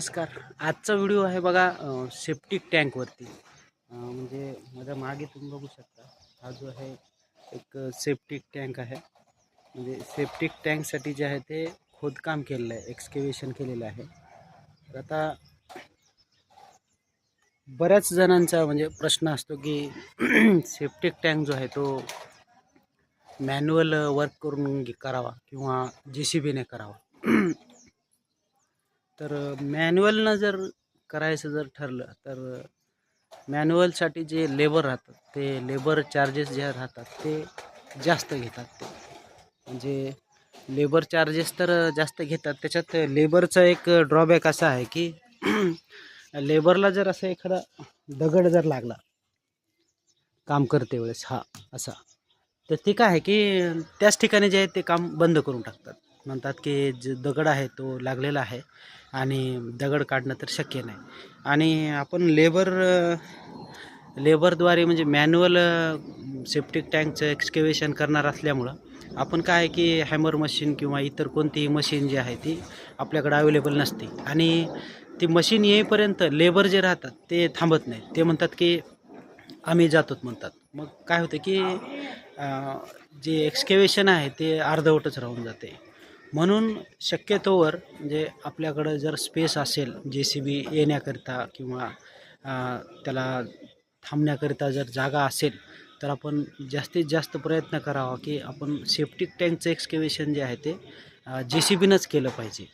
नमस्कार. आजचा व्हिडिओ आहे बघा सेप्टिक टँकवरती. म्हणजे माझ्या मागे तुम्ही बघू शकता, हा जो आहे एक सेप्टिक टँक आहे. म्हणजे सेप्टिक टँकसाठी जे आहे ते खोदकाम केलेलं आहे, एक्सकेव्हेशन केलेलं आहे. तर आता बऱ्याच जणांचा म्हणजे प्रश्न असतो की सेप्टिक टँक जो आहे तो मॅन्युअल वर्क करून करावा किंवा JCBने करावा. तर मॅन्युअलनं जर करायचं जर ठरलं तर मॅन्युअलसाठी जे लेबर राहतात ते लेबर चार्जेस जे राहतात ते जास्त घेतात. ते म्हणजे लेबर चार्जेस तर जास्त घेतात. त्याच्यात लेबरचा एक ड्रॉबॅक असा आहे की लेबरला जर असं एखादा दगड जर लागला काम करते वेळेस हा असा, तर ते काय आहे की त्याच ठिकाणी जे आहे ते काम बंद करून टाकतात. म्हणतात की जे दगड आहे तो लागलेला आहे आणि दगड काढणं तर शक्य नाही. आणि आपण लेबरद्वारे म्हणजे मॅन्युअल सेप्टिक टँकचं एक्सकेव्हेशन करणार असल्यामुळं आपण काय आहे की हॅमर मशीन किंवा इतर कोणतीही मशीन जी आहे ती आपल्याकडे अवेलेबल नसते. आणि ती मशीन येईपर्यंत लेबर जे राहतात ते थांबत नाही. ते म्हणतात की आम्ही जातोच म्हणतात. मग काय होतं की जे एक्सकेव्हेशन आहे ते अर्धवटच राहून जाते. म्हणून शक्यतोवर म्हणजे आपल्याकडं जर स्पेस असेल JCB येण्याकरिता किंवा त्याला थांबण्याकरिता जर जागा असेल तर आपण जास्तीत जास्त प्रयत्न करावा की आपण सेप्टिक टँकचं एक्सकेव्हेशन जे आहे ते JCBनंच केलं पाहिजे.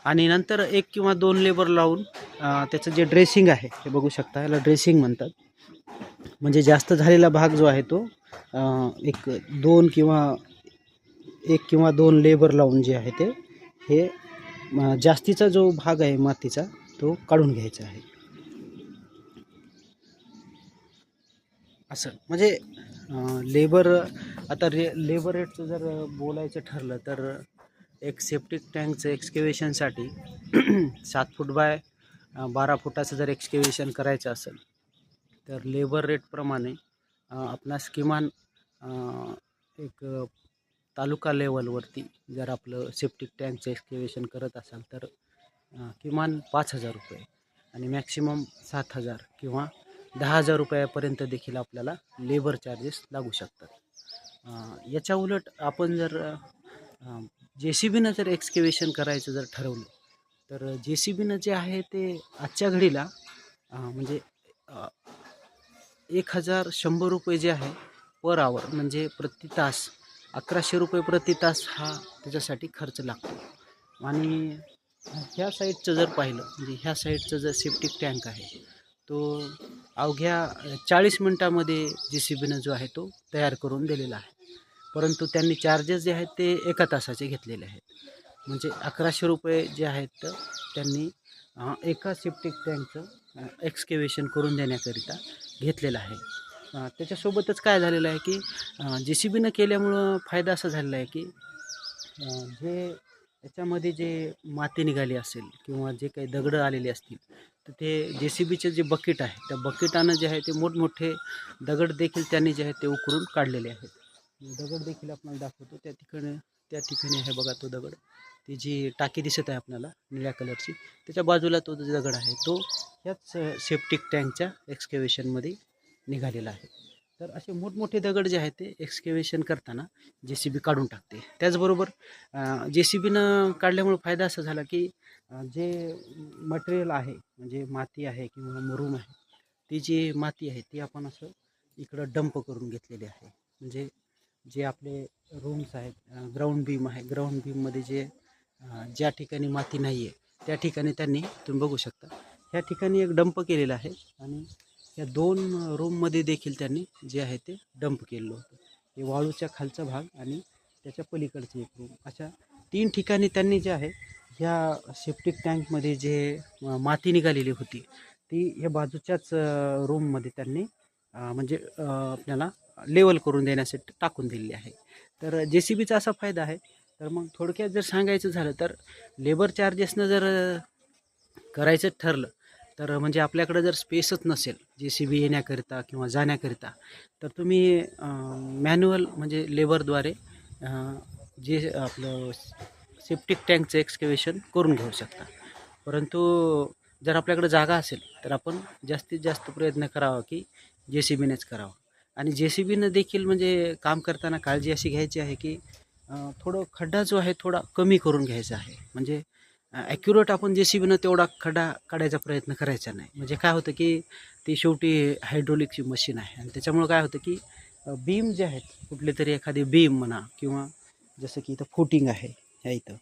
आणि नंतर 1 किंवा 2 लेबर लावून त्याचं जे ड्रेसिंग आहे ते बघू शकता, याला ड्रेसिंग म्हणतात. म्हणजे जास्त झालेला भाग जो आहे तो एक 2 लेबर लावून जे आहे ते हे जास्तीचा जो भाग आहे मातीचा तो काढून घ्यायचा आहे. असं म्हणजे लेबर रेटचं जर बोलायचं ठरलं तर एक सेप्टिक टँकचं एक्सकेव्हेशनसाठी 7 फूट बाय 12 फुटाचं जर एक्सकेव्हेशन करायचं असेल तर लेबर रेटप्रमाणे आपणास किमान एक तालुका लेवलवरती जर आपलं सेप्टिक टँकचं एक्सकेव्हेशन करत असाल तर किमान 5,000 रुपये आणि मॅक्सिमम 7,000 किंवा 10,000 रुपयापर्यंत देखील आपल्याला लेबर चार्जेस लागू शकतात. याच्या उलट आपण जर JCBनं जर एक्सकेव्हेशन करायचं जर ठरवलं तर JCBनं जे आहे ते आजच्या घडीला म्हणजे 1,100 रुपये जे आहे पर आवर म्हणजे प्रति तास 1,100 रुपये प्रति तास हा त्याच्यासाठी खर्च लागतो. आणि ह्या साईडचं जर पाहिलं म्हणजे ह्या साईडचं जर सेप्टिक टँक आहे तो अवघ्या 40 मिनटामध्ये JCBनं जो आहे तो तयार करून दिलेला आहे. परंतु त्यांनी चार्जेस जे आहेत ते 1 तासाचे घेतलेले आहेत. म्हणजे 1,100 रुपये जे आहेत तर त्यांनी एका सेप्टिक टँकचं एक्सकेव्हेशन करून देण्याकरिता घेतलेलं आहे. त्याच्यासोबतच काय झालेलं आहे की JCBनं केल्यामुळं फायदा असा झालेला आहे की जे याच्यामध्ये जे माती निघाली असेल किंवा जे काही दगडं आलेली असतील तर ते JCBचे जे बकेट आहे त्या बकेटानं जे आहे ते मोठमोठे दगड देखील त्यांनी जे आहे ते उकरून काढलेले आहेत. दगड देखील आपल्याला दाखवतो. त्या ठिकाणी आहे बघा तो दगड. ती जी टाकी दिसत आहे आपल्याला निळ्या कलरची, त्याच्या बाजूला तो जो दगड आहे तो ह्याच सेप्टिक टँकच्या एक्सकेव्हेशनमध्ये निघालेला आहे. तर असे मोठमोठे दगड जे आहेत ते एक्सकेव्हेशन करताना JCB काढून टाकते. त्याचबरोबर JCBनं काढल्यामुळे फायदा असा झाला की जे मटेरियल आहे म्हणजे माती आहे किंवा मुरूम आहे, ती जी माती आहे ती आपण असं इकडं डंप करून घेतलेली आहे. म्हणजे जे आपले रूम्स आहेत, ग्राउंड बीम आहे, ग्राउंड बीममध्ये ज्या ठिकाणी माती नाही आहे त्या ठिकाणी त्यांनी तुम्ही बघू शकता ह्या ठिकाणी एक डंप केलेला आहे. आणि या 2 रूममध्ये देखील त्यांनी जे आहे ते डंप केलेलं होतं. हे वाळूच्या खालचा भाग आणि त्याच्या पलीकडची एक रूम, अशा 3 ठिकाणी त्यांनी जे आहे ह्या सेप्टिक टँकमध्ये जे माती निघालेली होती ती ह्या बाजूच्याच रूममध्ये त्यांनी म्हणजे आपल्याला लेवल करून देण्यासाठी टाकून दिलेली आहे. तर JCBचा असा फायदा आहे. तर मग थोडक्यात जर सांगायचं झालं तर लेबर चार्जेसनं जर करायचं ठरलं तर म्हणजे आपल्याकडं जर स्पेसच नसेल JCB येण्याकरिता किंवा जाण्याकरिता तर तुम्ही मॅन्युअल म्हणजे लेबरद्वारे जे आपलं सेप्टिक टँकचं एक्सकेव्हेशन करून घेऊ शकता. परंतु जर आपल्याकडे जागा असेल तर आपण जास्तीत जास्त प्रयत्न करावा की JCBनेच करावा. आणि JCBनं देखील म्हणजे काम करताना काळजी अशी घ्यायची आहे की थोडं खड्डा जो आहे थोडा कमी करून घ्यायचा आहे. म्हणजे ॲक्युरेट आपण JCBनं तेवढा खड्डा काढायचा प्रयत्न करायचा नाही. म्हणजे काय होतं की ती शेवटी हायड्रोलिकची मशीन आहे आणि त्याच्यामुळं काय होतं की बीम जे आहेत कुठले तरी एखादी बीम म्हणा किंवा जसं की इथं फुटिंग आहे ह्या इथं,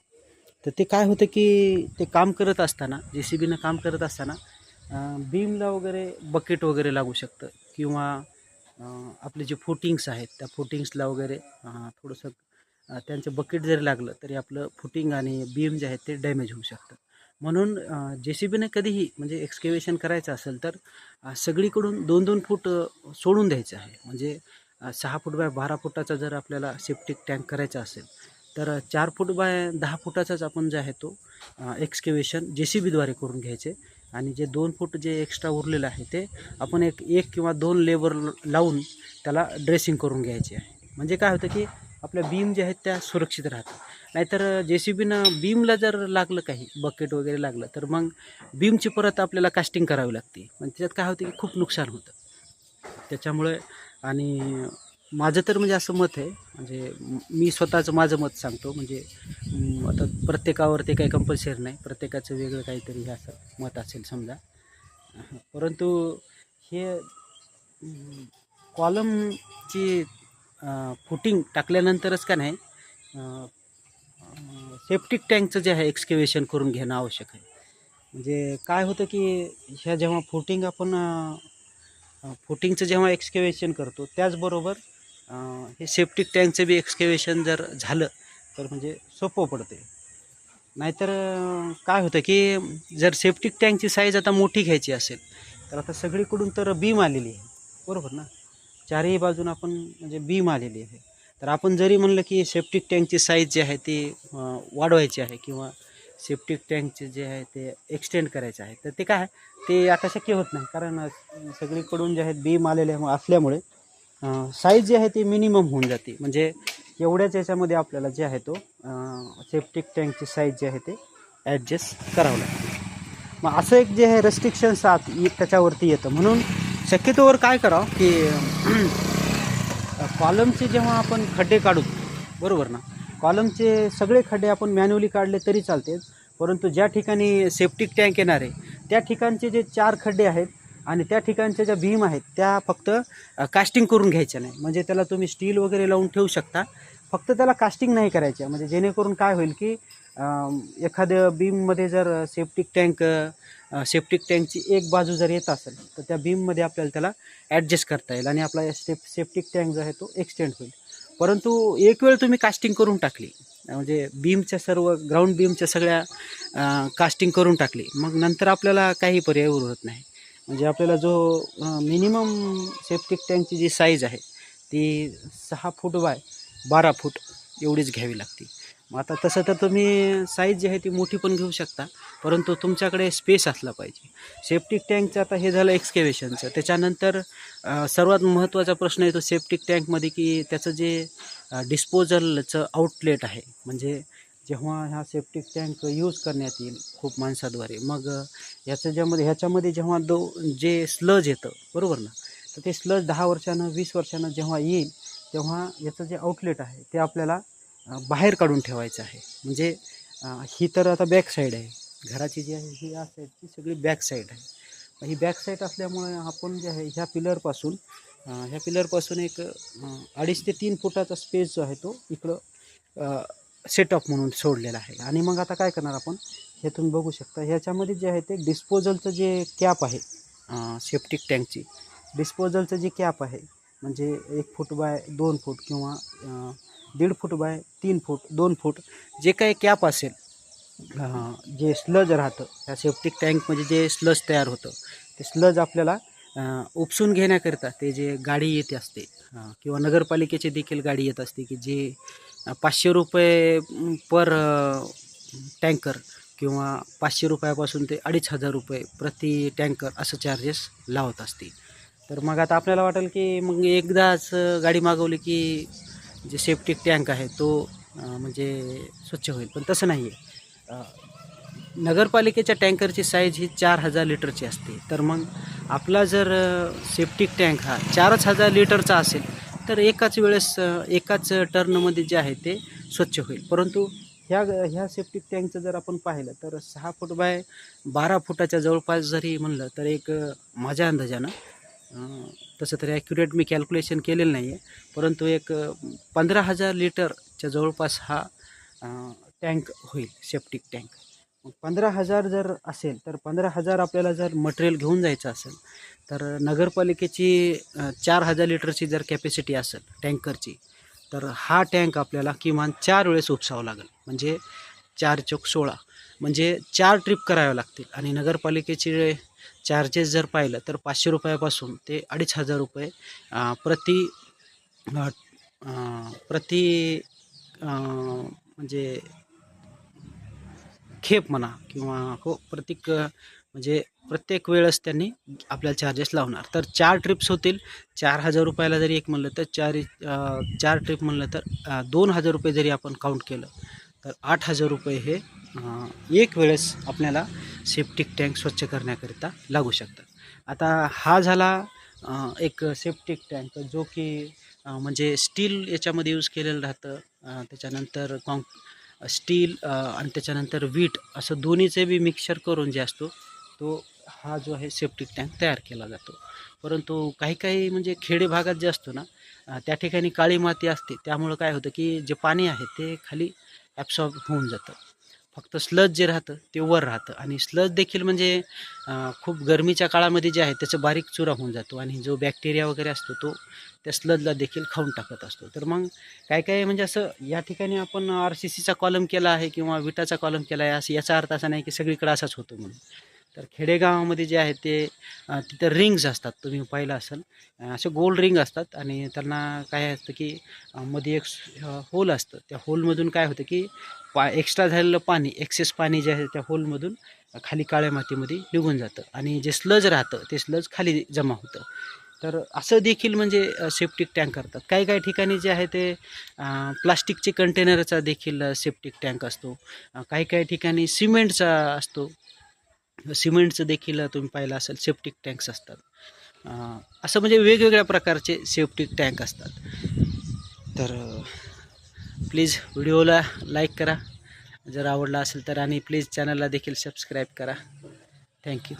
तर ते काय होतं की ते काम करत असताना JCBनं काम करत असताना बीमला वगैरे बकेट वगैरे लागू शकतं किंवा आपले जे फुटिंग्स आहेत त्या फुटिंग्सला वगैरे थोडंसं त्यांचं बकेट जरी लागलं तरी आपलं फुटिंग आणि बीम जे आहेत ते डॅमेज होऊ शकतं. म्हणून JCBने कधीही म्हणजे एक्सकेव्हेशन करायचं असेल तर सगळीकडून 2-2 फूट सोडून द्यायचं आहे. म्हणजे 6 फूट बाय 12 फुटाचा जर आपल्याला सेप्टिक टँक करायचा असेल तर 4 फूट बाय 10 फुटाचाच आपण जे आहे तो एक्सकेव्हेशन JCBद्वारे करून घ्यायचे आणि जे 2 फूट जे एक्स्ट्रा उरलेलं आहे ते आपण एक किंवा 2 लेबर लावून त्याला ड्रेसिंग करून घ्यायचे आहे. म्हणजे काय होतं की आपल्या बीम जे आहेत त्या सुरक्षित राहतात. नाहीतर JCBनं बीमला जर लागलं काही बकेट वगैरे लागलं तर मग बीमची परत आपल्याला कास्टिंग करावी लागते. पण त्याच्यात काय होतं की खूप नुकसान होतं. त्याच्यामुळे आणि माझं तर म्हणजे असं मत आहे, म्हणजे मी स्वतःचं माझं मत सांगतो. म्हणजे आता प्रत्येकावर ते काही कंपल्सरी नाही, प्रत्येकाचं वेगळं काहीतरी हे असं मत असेल समजा. परंतु हे कॉलमची फुटिंग टाकल्यानंतरच का नाही सेप्टिक टँकचं जे आहे एक्सकेव्हेशन करून घेणं आवश्यक आहे. म्हणजे काय होतं की ह्या जेव्हा फुटिंग आपण फुटिंगचं जेव्हा एक्सकेव्हेशन करतो त्याचबरोबर हे सेप्टिक टँकचं बी एक्सकेव्हेशन जर झालं तर म्हणजे सोपं पडते. नाहीतर काय होतं की जर सेप्टिक टँकची साईज आता मोठी घ्यायची असेल तर आता सगळीकडून तर बीम आलेली आहे, बरोबर ना? चारही बाजून आपण म्हणजे बीम आलेली आहे. तर आपण जरी म्हणलं की सेप्टिक टँकची साईज जी आहे ती वाढवायची आहे किंवा सेप्टिक टँकचे जे आहे ते एक्सटेंड करायचे आहे तर ते काय आहे ते आता शक्य होत नाही. कारण सगळीकडून जे आहेत बीम आलेले असल्यामुळे साईज जी आहे ती मिनिमम होऊन जाते. म्हणजे एवढ्याच याच्यामध्ये आपल्याला जे आहे तो सेप्टिक टँकची साईज जी आहे ते ॲडजस्ट करावं लागते. मग असं एक जे आहे रेस्ट्रिक्शन्स त्याच्यावरती येतं. म्हणून शक्यतोवर काय करावं की कॉलमचे जेव्हा आपण खड्डे काढू, बरोबर ना, कॉलमचे सगळे खड्डे आपण मॅन्युअली काढले तरी चालते. परंतु ज्या ठिकाणी सेप्टिक टँक येणार आहे त्या ठिकाणचे जे 4 खड्डे आहेत आणि त्या ठिकाणच्या ज्या बीम आहेत त्या फक्त कास्टिंग करून घ्यायच्या नाही. म्हणजे त्याला तुम्ही स्टील वगैरे लावून ठेवू शकता, फक्त त्याला कास्टिंग नाही करायच्या. म्हणजे जेणेकरून काय होईल की एखाद्या बीममध्ये जर सेप्टिक टँकची एक बाजू जर येत असेल तर त्या बीममध्ये आपल्याला त्याला ॲडजस्ट करता येईल आणि आपला सेप्टिक टँक जो आहे तो एक्सटेंड होईल. परंतु एक वेळ तुम्ही कास्टिंग करून टाकली म्हणजे बीमच्या सर्व ग्राउंड बीमच्या सगळ्या कास्टिंग करून टाकली, मग नंतर आपल्याला काही पर्याय उरत नाही. म्हणजे आपल्याला जो मिनिमम सेप्टिक टँकची जी साईज आहे ती 6 फूट बाय 12 फूट एवढीच घ्यावी लागते. मग आता तसं तर तुम्ही साईज जी आहे ती मोठी पण घेऊ शकता, परंतु तुमच्याकडे स्पेस असला पाहिजे. सेप्टिक टँकचं आता हे झालं एक्सकेव्हेशनचं. त्याच्यानंतर सर्वात महत्त्वाचा प्रश्न येतो सेप्टिक टँकमध्ये की त्याचं जे डिस्पोजलचं आउटलेट आहे. म्हणजे जेव्हा हा सेप्टिक टँक यूज करण्यात येईल खूप माणसाद्वारे, मग ह्याच्यामध्ये जेव्हा जे स्लज येतं, बरोबर ना, तर ते स्लज 10 वर्षानं 20 वर्षानं जेव्हा येईल तेव्हा याचं जे आउटलेट आहे ते आपल्याला बाहेर काढून ठेवायचं आहे. म्हणजे ही तर आता बॅक साईड आहे घराची जी आहे ही या साईडची सगळी बॅक साईड आहे. ही बॅक साईड असल्यामुळे आपण जे आहे ह्या पिलरपासून एक 2.5 ते 3 फुटाचा स्पेस जो आहे तो इकडं सेटअप म्हणून सोडलेला आहे. आणि मग आता काय करणार आपण, ह्यातून बघू शकता ह्याच्यामध्ये जे आहे ते डिस्पोजलचं जे कॅप आहे सेप्टिक टँकची डिस्पोजलचं जे कॅप आहे म्हणजे 1 फूट बाय 2 फूट किंवा 1.5 फूट बाय 3 फूट 2 फूट जे काही कॅप असेल, जे स्लज राहतं त्या सेप्टिक टँकमध्ये जे स्लज तयार होतं ते स्लज आपल्याला उपसून घेण्याकरिता ते जे गाडी येते असते किंवा नगरपालिकेची देखील गाडी येत असते की जे 500 रुपये पर टँकर किंवा 500 रुपयापासून ते 2,500 रुपये प्रति टँकर असं चार्जेस लावत असते. तर मग आता आपल्याला वाटेल की मग एकदाच गाडी मागवली की जे सेप्टिक टँक आहे तो म्हणजे स्वच्छ होईल, पण तसं नाही आहे. नगरपालिकेच्या टँकरची साईज ही 4000 लिटरची असते. तर मग आपला जर सेप्टिक टँक हा 4000 लिटरचा असेल तर एकाच वेळेस एकाच टर्नमध्ये जे आहे ते स्वच्छ होईल. परंतु ह्या सेप्टिक टँकचं जर आपण पाहिलं तर 6 फूट बाय 12 फुटाच्या जवळपास जरी म्हणलं तर एक माझ्या अंदाजानं तसं तर ॲक्युरेट मी कॅल्क्युलेशन केलेलं नाही आहे, परंतु एक 15,000 लिटरच्या जवळपास हा टँक होईल सेप्टिक टँक. मग 15,000 जर असेल तर 15,000 आपल्याला जर मटेरियल घेऊन जायचं असेल तर नगरपालिकेची 4,000 लिटरची जर कॅपॅसिटी असेल टँकरची तर हा टँक आपल्याला किमान 4 वेळेस उपसावा लागेल. म्हणजे 4 चौक 16 म्हणजे 4 ट्रिप कराव्या लागतील. आणि नगरपालिकेचे चार्जेस जर पाहिलं तर 500 रुपयापासून ते 2,500 रुपये प्रति म्हणजे खेप म्हणा किंवा हो म्हणजे प्रत्येक वेळेस त्यांनी आपल्याला चार्जेस लावणार. तर 4 ट्रिप्स होतील. 4,000 रुपयाला जरी एक म्हणलं तर 4 ट्रिप म्हणलं तर 2,000 रुपये जरी आपण काउंट केलं तर 8,000 रुपये हे एक वेळेस आपल्याला सेप्टिक टँक स्वच्छ करण्याकरिता लागू शकतात. आता हा झाला एक सेप्टिक टँक जो की म्हणजे स्टील याच्यामध्ये यूज केलेलं राहतं. त्याच्यानंतर स्टील आणि त्याच्यानंतर वीट असं दोन्हीचे बी मिक्सचर करून जे असतो तो हा जो आहे सेप्टिक टँक तयार केला जातो. परंतु काही म्हणजे खेडे भागात जे असतो ना त्या ठिकाणी काळी माती असते, त्यामुळं काय होतं की जे पाणी आहे ते खाली ॲब्सॉर्ब होऊन जातं. फक्त स्लज जे राहतं ते वर राहतं. आणि स्लज देखील म्हणजे खूप गरमीच्या काळामध्ये जे आहे त्याचं बारीक चुरा होऊन जातो आणि जो बॅक्टेरिया वगैरे असतो तो त्या स्लजला देखील खाऊन टाकत असतो. तर मग काय म्हणजे असं या ठिकाणी आपण RCCचा कॉलम केला आहे किंवा विटाचा कॉलम केला आहे असं याचा अर्थ असा नाही की सगळीकडे असाच होतो म्हणून. तर खेडेगावामध्ये जे आहे ते तिथं रिंग्स असतात, तुम्ही पाहिलं असेल असे गोल रिंग असतात आणि त्यांना काय असतं की मध्ये एक होल असतं. त्या होलमधून काय होतं की एक्स्ट्रा झालेलं पाणी एक्सेस पाणी जे आहे त्या होलमधून खाली काळ्या मातीमध्ये निघून जातं आणि जे स्लज राहतं ते स्लज खाली जमा होतं. तर असं देखील म्हणजे सेप्टिक टँक करतात. काही ठिकाणी जे आहे ते प्लास्टिकचे कंटेनरचा देखील सेप्टिक टँक असतो. काही ठिकाणी सिमेंटचा असतो. सिमेंटचं देखील तुम्ही पाहिलं असेल सेप्टिक टँक्स असतात. असं म्हणजे वेगवेगळ्या प्रकारचे सेप्टिक टँक असतात. तर प्लीज व्हिडिओला लाईक करा जर आवडला असेल तर, आणि प्लीज चॅनलला देखील सबस्क्राईब करा. थँक्यू.